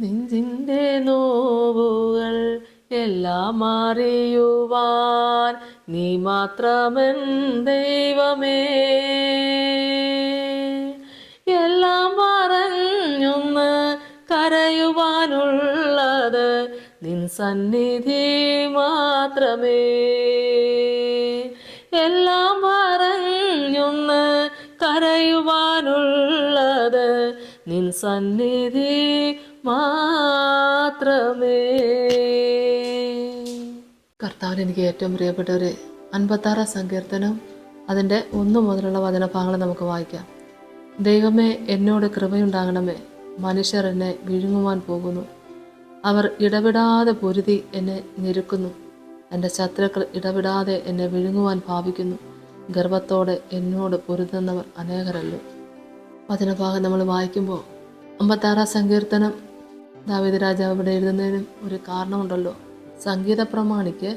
നെഞ്ചിൻ്റെ നോവുകൾ എല്ലാം അറിയുവാൻ നീ മാത്രമെൻ ദൈവമേ. എല്ലാം പറഞ്ഞൊന്ന് കരയുവാനുള്ളത് നിൻ സന്നിധി മാത്രമേ. എല്ലാം പറഞ്ഞൊന്ന് കരയുവാനുള്ളത് നിൻ സന്നിധി മാത്രമേ. കർത്താവിന് എനിക്ക് ഏറ്റവും പ്രിയപ്പെട്ടവരെ, 56 സങ്കീർത്തനം അതിൻ്റെ 1 മുതലുള്ള വചനഭാഗങ്ങൾ നമുക്ക് വായിക്കാം. ദൈവമേ, എന്നോട് കൃപയുണ്ടാകണമേ. മനുഷ്യർ എന്നെ വിഴുങ്ങുവാൻ പോകുന്നു. അവർ ഇടവിടാതെ പൊരുതി എന്നെ ഞെരുക്കുന്നു. എൻ്റെ ശത്രുക്കൾ ഇടവിടാതെ എന്നെ വിഴുങ്ങുവാൻ ഭാവിക്കുന്നു. ഗർവത്തോടെ എന്നോട് പൊരുതുന്നവർ അനേകരല്ലോ. വചനഭാഗം നമ്മൾ വായിക്കുമ്പോൾ 56 സങ്കീർത്തനം ദാവീദ് രാജാവ് ഇവിടെ എഴുതുന്നതിനും ഒരു കാരണമുണ്ടല്ലോ. സംഗീത പ്രമാണിക്ക്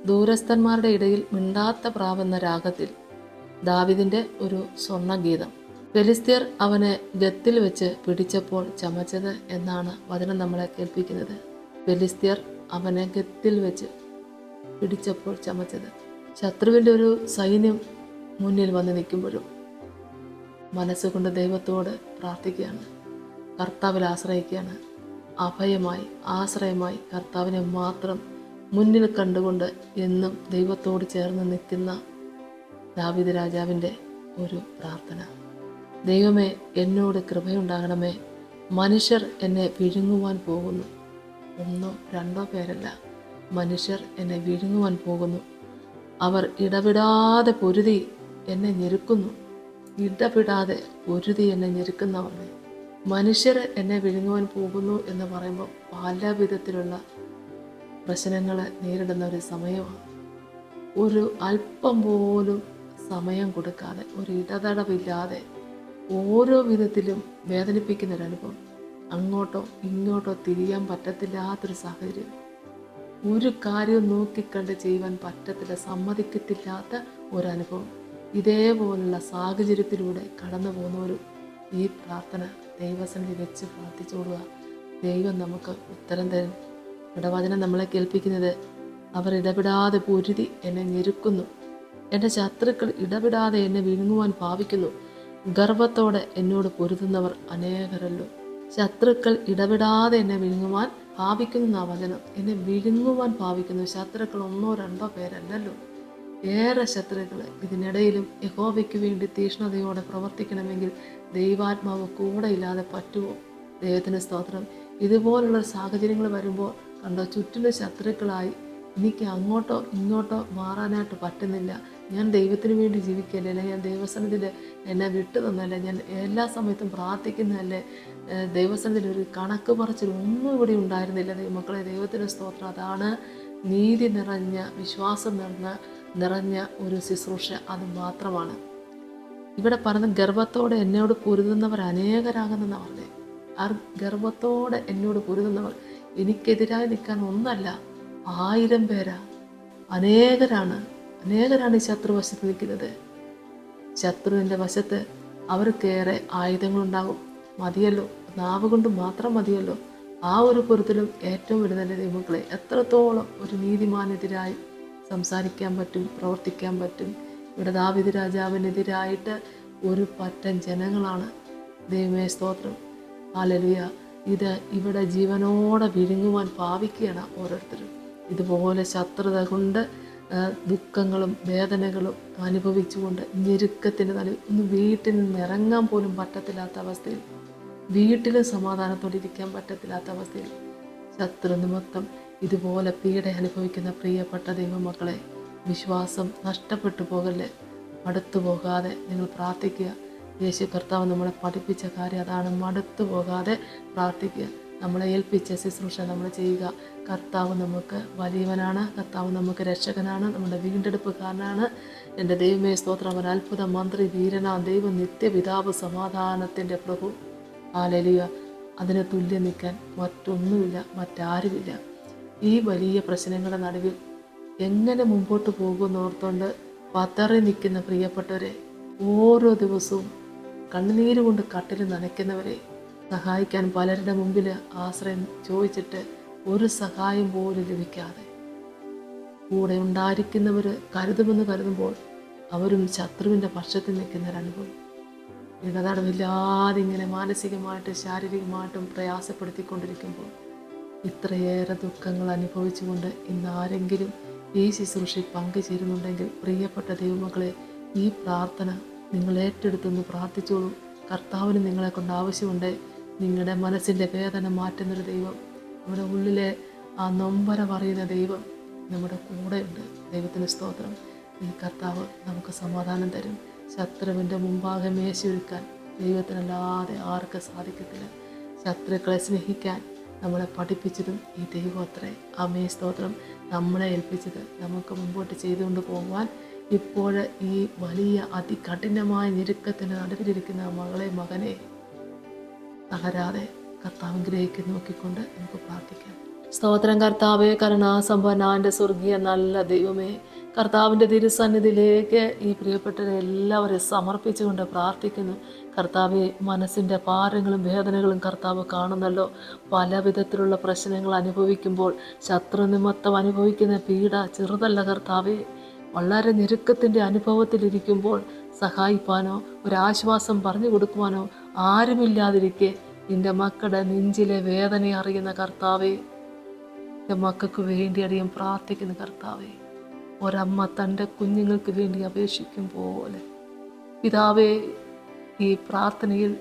ദൂരസ്ഥന്മാരുടെ ഇടയിൽ മിണ്ടാത്ത പ്രാവെന്ന രാഗത്തിൽ ദാവീദിൻ്റെ ഒരു സ്വർണ്ണഗീതം. ഫെലിസ്ത്യർ അവനെ ഗത്തിൽ വെച്ച് പിടിച്ചപ്പോൾ ചമച്ചത് എന്നാണ് വചനം നമ്മളെ കേൾപ്പിക്കുന്നത്. ഫെലിസ്ത്യർ അവനെ ഗത്തിൽ വെച്ച് പിടിച്ചപ്പോൾ ചമച്ചത്. ശത്രുവിൻ്റെ ഒരു സൈന്യം മുന്നിൽ വന്ന് നിൽക്കുമ്പോഴും മനസ്സുകൊണ്ട് ദൈവത്തോട് പ്രാർത്ഥിക്കുകയാണ്, കർത്താവിൽ ആശ്രയിക്കുകയാണ്. അഭയമായി ആശ്രയമായി കർത്താവിനെ മാത്രം മുന്നിൽ കണ്ടുകൊണ്ട് എന്നും ദൈവത്തോട് ചേർന്ന് നിൽക്കുന്ന ദാവീദ് രാജാവിൻ്റെ ഒരു പ്രാർത്ഥന. ദൈവമേ, എന്നോട് കൃപയുണ്ടാകണമേ. മനുഷ്യർ എന്നെ വിഴുങ്ങുവാൻ പോകുന്നു. 1 2 പേരല്ല, മനുഷ്യർ എന്നെ വിഴുങ്ങുവാൻ പോകുന്നു. അവർ ഇടവിടാതെ പൊരുതി എന്നെ ഞെരുക്കുന്നു. ഇടപെടാതെ പൊരുതി എന്നെ ഞെരുക്കുന്നവർ. മനുഷ്യർ എന്നെ വിഴുങ്ങുവാൻ പോകുന്നു എന്ന് പറയുമ്പോൾ പല വിധത്തിലുള്ള പ്രശ്നങ്ങൾ നേരിടുന്ന ഒരു സമയമാണ്. ഒരു അല്പം പോലും സമയം കൊടുക്കാതെ, ഒരു ഇടതടവില്ലാതെ ഓരോ വിധത്തിലും വേദനിപ്പിക്കുന്നൊരനുഭവം. അങ്ങോട്ടോ ഇങ്ങോട്ടോ തിരിയാൻ പറ്റത്തില്ലാത്തൊരു സാഹചര്യം. ഒരു കാര്യവും നോക്കിക്കണ്ട് ചെയ്യുവാൻ പറ്റത്തില്ല, സമ്മതിക്കത്തില്ലാത്ത ഒരനുഭവം. ഇതേപോലുള്ള സാഹചര്യത്തിലൂടെ കടന്നു പോകുന്നവരും ഈ പ്രാർത്ഥന ദൈവസന്നിധി വെച്ച് പ്രാർത്ഥിച്ചോടുക. ദൈവം നമുക്ക് ഉത്തരം തരും. ഇടവചനം നമ്മളെ കേൾപ്പിക്കുന്നത്, അവർ ഇടപെടാതെ പൊരുതി എന്നെ ഞെരുക്കുന്നു. എൻ്റെ ശത്രുക്കൾ ഇടപെടാതെ എന്നെ വിഴുങ്ങുവാൻ ഭാവിക്കുന്നു. ഗർവത്തോടെ എന്നോട് പൊരുതുന്നവർ അനേകരല്ലോ. ശത്രുക്കൾ ഇടപെടാതെ എന്നെ വിഴുങ്ങുവാൻ ഭാവിക്കുന്ന വചനം. എന്നെ വിഴുങ്ങുവാൻ ഭാവിക്കുന്നു. ശത്രുക്കൾ 1 2 പേരല്ലല്ലോ, ഏറെ ശത്രുക്കൾ. ഇതിനിടയിലും യഹോവയ്ക്ക് വേണ്ടി തീക്ഷ്ണതയോടെ പ്രവർത്തിക്കണമെങ്കിൽ ദൈവാത്മാവ് കൂടെ ഇല്ലാതെ പറ്റുമോ? ദൈവത്തിന് സ്തോത്രം. ഇതുപോലുള്ള സാഹചര്യങ്ങൾ വരുമ്പോൾ കണ്ടോ, ചുറ്റിലും ശത്രുക്കളായി എനിക്ക് അങ്ങോട്ടോ ഇങ്ങോട്ടോ മാറാനായിട്ട് പറ്റുന്നില്ല. ഞാൻ ദൈവത്തിന് വേണ്ടി ജീവിക്കല്ലേ, ഞാൻ ദൈവസന്നിധിയിൽ എന്നെ വിട്ടു തന്നല്ലേ, ഞാൻ എല്ലാ സമയത്തും പ്രാർത്ഥിക്കുന്നതല്ലേ, ദൈവസന്നിധിയിൽ ഒരു കണക്ക് പറച്ചിൽ ഒന്നും ഇവിടെ ഉണ്ടായിരുന്നില്ല. ദൈവമക്കളെ, ദൈവത്തിന് സ്തോത്രം. അതാണ് നീതി നിറഞ്ഞ, വിശ്വാസം നിറഞ്ഞ ഒരു ശുശ്രൂഷ. അത് മാത്രമാണ് ഇവിടെ പറഞ്ഞ. ഗർവത്തോടെ എന്നോട് പൊരുതുന്നവർ അനേകരാകുന്നെന്നാണ് പറഞ്ഞത്. ആ ഗർവത്തോടെ എന്നോട് പൊരുതുന്നവർ എനിക്കെതിരായി നിൽക്കാൻ 1 അല്ല, 1000 പേരാ. അനേകരാണ് ഈ ശത്രുവശത്ത് നിൽക്കുന്നത്. ശത്രുവിൻ്റെ വശത്ത് അവർക്കേറെ ആയുധങ്ങളുണ്ടാകും. മതിയല്ലോ, നാവ് കൊണ്ട് മാത്രം മതിയല്ലോ. ആ ഒരു പൊരുത്തലും ഏറ്റവും വലുതല്ലേ ദൈവമക്കളെ. എത്രത്തോളം ഒരു നീതിമാനെതിരായി സംസാരിക്കാൻ പറ്റും, പ്രവർത്തിക്കാൻ പറ്റും. ഇവിടെ ദാവീദ് രാജാവിനെതിരായിട്ട് ഒരു പറ്റം ജനങ്ങളാണ്. ദൈവമേ സ്തോത്രം, ഹല്ലേലൂയ. ഇത് ഇവിടെ ജീവനോടെ വിഴുങ്ങുവാൻ ഭാവിക്കുകയാണ് ഓരോരുത്തരും. ഇതുപോലെ ശത്രുത കൊണ്ട് ദുഃഖങ്ങളും വേദനകളും അനുഭവിച്ചുകൊണ്ട് ഞെരുക്കത്തിന് ഒന്ന് വീട്ടിൽ നിന്ന് ഇറങ്ങാൻ പോലും പറ്റത്തില്ലാത്ത അവസ്ഥയിൽ, വീട്ടിലും സമാധാനത്തോടെ ഇരിക്കാൻ പറ്റത്തില്ലാത്ത അവസ്ഥയിൽ ശത്രു നിമിത്തം ഇതുപോലെ പീഡ അനുഭവിക്കുന്ന പ്രിയപ്പെട്ട ദൈവമക്കളെ, വിശ്വാസം നഷ്ടപ്പെട്ടു പോകല്ലേ. മടുത്തു പോകാതെ നിങ്ങൾ പ്രാർത്ഥിക്കുക. യേശു കർത്താവ് നമ്മളെ പഠിപ്പിച്ച കാര്യം അതാണ്. മടുത്തു പോകാതെ പ്രാർത്ഥിക്കുക. നമ്മളെ ഏൽപ്പിച്ച ശുശ്രൂഷ നമ്മൾ ചെയ്യുക. കർത്താവ് നമുക്ക് വലിയവനാണ്. കർത്താവ് നമുക്ക് രക്ഷകനാണ്, നമ്മുടെ വീണ്ടെടുപ്പുകാരനാണ്. എൻ്റെ ദൈവമേ സ്തോത്രം. അവൻ അത്ഭുത മന്ത്രി, വീരനാ ദൈവം, നിത്യപിതാവ്, സമാധാനത്തിൻ്റെ പ്രഭു. ഹല്ലേലൂയ. അതിന് തുല്യം നിൽക്കാൻ മറ്റൊന്നുമില്ല, മറ്റാരുമില്ല. ഈ വലിയ പ്രശ്നങ്ങളുടെ നടുവിൽ എങ്ങനെ മുമ്പോട്ട് പോകുമെന്നോർത്തുകൊണ്ട് പതറി നിൽക്കുന്ന പ്രിയപ്പെട്ടവരെ, ഓരോ ദിവസവും കണ്ണുനീര് കൊണ്ട് കട്ടിൽ നനയ്ക്കുന്നവരെ, സഹായിക്കാൻ പലരുടെ മുമ്പിൽ ആശ്രയം ചോദിച്ചിട്ട് ഒരു സഹായം പോലും ലഭിക്കാതെ കൂടെ ഉണ്ടായിരിക്കുന്നവർ കരുതുമെന്ന് കരുതുമ്പോൾ അവരും ശത്രുവിൻ്റെ പക്ഷത്ത് നിൽക്കുന്നൊരനുഭവം. ഇടതടവില്ലാതെ ഇങ്ങനെ മാനസികമായിട്ടും ശാരീരികമായിട്ടും പ്രയാസപ്പെടുത്തിക്കൊണ്ടിരിക്കുമ്പോൾ ഇത്രയേറെ ദുഃഖങ്ങൾ അനുഭവിച്ചുകൊണ്ട് ഇന്ന് ആരെങ്കിലും ഈ ശുശ്രൂഷയിൽ പങ്കുചേരുന്നുണ്ടെങ്കിൽ പ്രിയപ്പെട്ട ദൈവമക്കളെ, ഈ പ്രാർത്ഥന നിങ്ങൾ ഏറ്റെടുത്തൊന്ന് പ്രാർത്ഥിച്ചോളൂ. കർത്താവിന് നിങ്ങളെ കൊണ്ട് ആവശ്യമുണ്ട്. നിങ്ങളുടെ മനസ്സിൻ്റെ വേദന മാറ്റുന്നൊരു ദൈവം, നമ്മുടെ ഉള്ളിലെ ആ നൊമ്പര പറയുന്ന ദൈവം നമ്മുടെ കൂടെയുണ്ട്. ദൈവത്തിന് സ്തോത്രം. ഈ കർത്താവ് നമുക്ക് സമാധാനം തരും. ശത്രുവിൻ്റെ മുമ്പാകെ മേശയൊരുക്കാൻ ദൈവത്തിനല്ലാതെ ആർക്ക് സാധിക്കത്തില്ല. ശത്രുക്കളെ സ്നേഹിക്കാൻ നമ്മളെ പഠിപ്പിച്ചതും ഈ ദൈവം അത്രേ. ആമേ സ്തോത്രം. നമ്മളെ ഏൽപ്പിച്ചത് നമുക്ക് മുമ്പോട്ട് ചെയ്തുകൊണ്ട് പോകുവാൻ ഇപ്പോൾ ഈ വലിയ അതികഠിനമായ ഞെരുക്കത്തിന് നടുവിലിരിക്കുന്ന മകളെ മകനെ തളരാതെ കർത്താവ് ഗ്രഹിക്ക് നോക്കിക്കൊണ്ട് നമുക്ക് പ്രാർത്ഥിക്കാം. സ്തോത്രം കർത്താവേ, കരുണാസമ്പന്നന്റെ സ്വർഗീയ നല്ല ദൈവമേ, കർത്താവിൻ്റെ തിരുസന്നിധിയിലേക്ക് ഈ പ്രിയപ്പെട്ടവരെ എല്ലാവരെയും സമർപ്പിച്ചുകൊണ്ട് പ്രാർത്ഥിക്കുന്നു. കർത്താവെ, മനസ്സിൻ്റെ ഭാരങ്ങളും വേദനകളും കർത്താവ് കാണുന്നല്ലോ. പല വിധത്തിലുള്ള പ്രശ്നങ്ങൾ അനുഭവിക്കുമ്പോൾ ശത്രു നിമിത്തം അനുഭവിക്കുന്ന പീഡ ചെറുതല്ല കർത്താവെ. വളരെ ഞെരുക്കത്തിൻ്റെ അനുഭവത്തിലിരിക്കുമ്പോൾ സഹായിപ്പാനോ ഒരാശ്വാസം പറഞ്ഞു കൊടുക്കുവാനോ ആരുമില്ലാതിരിക്കെ നിൻ്റെ മക്കളുടെ നെഞ്ചിലെ വേദന അറിയുന്ന കർത്താവെ, എൻ്റെ മക്കൾക്ക് വേണ്ടി അധികം പ്രാർത്ഥിക്കുന്ന കർത്താവെ, ഒരമ്മ തൻ്റെ കുഞ്ഞുങ്ങൾക്ക് വേണ്ടി അപേക്ഷിക്കും പോലെ പിതാവേ, ഈ പ്രാർത്ഥനയിൽ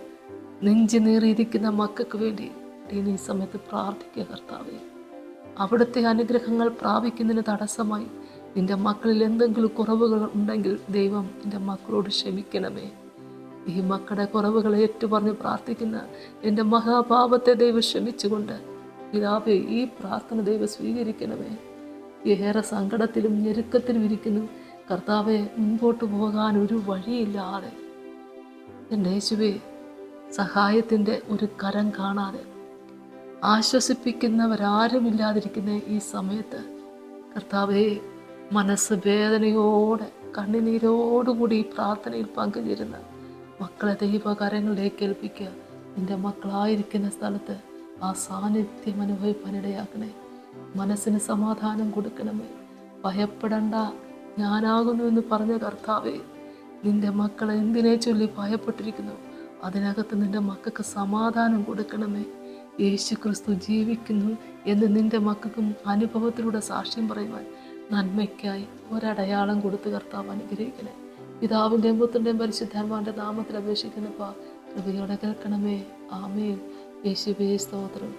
നെഞ്ചു നീറിയിരിക്കുന്ന മക്കൾക്ക് വേണ്ടി ഈ സമയത്ത് പ്രാർത്ഥിക്കുക കർത്താവെ. അവിടുത്തെ അനുഗ്രഹങ്ങൾ പ്രാപിക്കുന്നതിന് തടസ്സമായി നിൻ്റെ മക്കളിൽ എന്തെങ്കിലും കുറവുകൾ ഉണ്ടെങ്കിൽ ദൈവം എൻ്റെ മക്കളോട് ക്ഷമിക്കണമേ. ഈ മക്കളുടെ കുറവുകൾ ഏറ്റുപറഞ്ഞ് പ്രാർത്ഥിക്കുന്ന എൻ്റെ മഹാപാപത്തെ ദൈവം ക്ഷമിച്ചുകൊണ്ട് പിതാവേ, ഈ പ്രാർത്ഥന ദൈവം സ്വീകരിക്കണമേ. ഏറെ സങ്കടത്തിലും ഞെരുക്കത്തിലും ഇരിക്കുന്നു കർത്താവെ. മുൻപോട്ട് പോകാൻ ഒരു വഴിയില്ലാതെ എൻ്റെ യേശുവേ, സഹായത്തിൻ്റെ ഒരു കരം കാണാതെ ആശ്വസിപ്പിക്കുന്നവരാരുമില്ലാതിരിക്കുന്ന ഈ സമയത്ത് കർത്താവെ, മനസ്സ് വേദനയോടെ കണ്ണുനീരോടുകൂടി ഈ പ്രാർത്ഥനയിൽ പങ്കുചേരുന്ന മക്കളെ ദൈവകരങ്ങളിലേക്ക് ഏൽപ്പിക്കുക. എൻ്റെ മക്കളായിരിക്കുന്ന സ്ഥലത്ത് ആ സാന്നിധ്യം അനുഭവിപ്പാനിടയാക്കണേ. മനസ്സിന് സമാധാനം കൊടുക്കണമേ. ഭയപ്പെടണ്ട, ഞാനാകുന്നു എന്ന് പറഞ്ഞ കർത്താവേ, നിൻ്റെ മക്കൾ എന്തിനെ ചൊല്ലി ഭയപ്പെട്ടിരിക്കുന്നു അതിനകത്ത് നിൻ്റെ മക്കൾക്ക് സമാധാനം കൊടുക്കണമേ. യേശു ക്രിസ്തു ജീവിക്കുന്നു എന്ന് നിൻ്റെ മക്കൾക്കും അനുഭവത്തിലൂടെ സാക്ഷ്യം പറയുവാൻ നന്മയ്ക്കായി ഒരടയാളം കൊടുത്ത് കർത്താവ് അനുഗ്രഹിക്കണേ. പിതാവിൻ്റെയും പുത്രൻ്റെയും പരിശുദ്ധാത്മാവിൻ്റെ നാമത്തിൽ അപേക്ഷിക്കുന്നപ്പാ, കൃപയോടെ കേൾക്കണമേ. ആമേൻ. യേശുവേ സ്തോത്രം.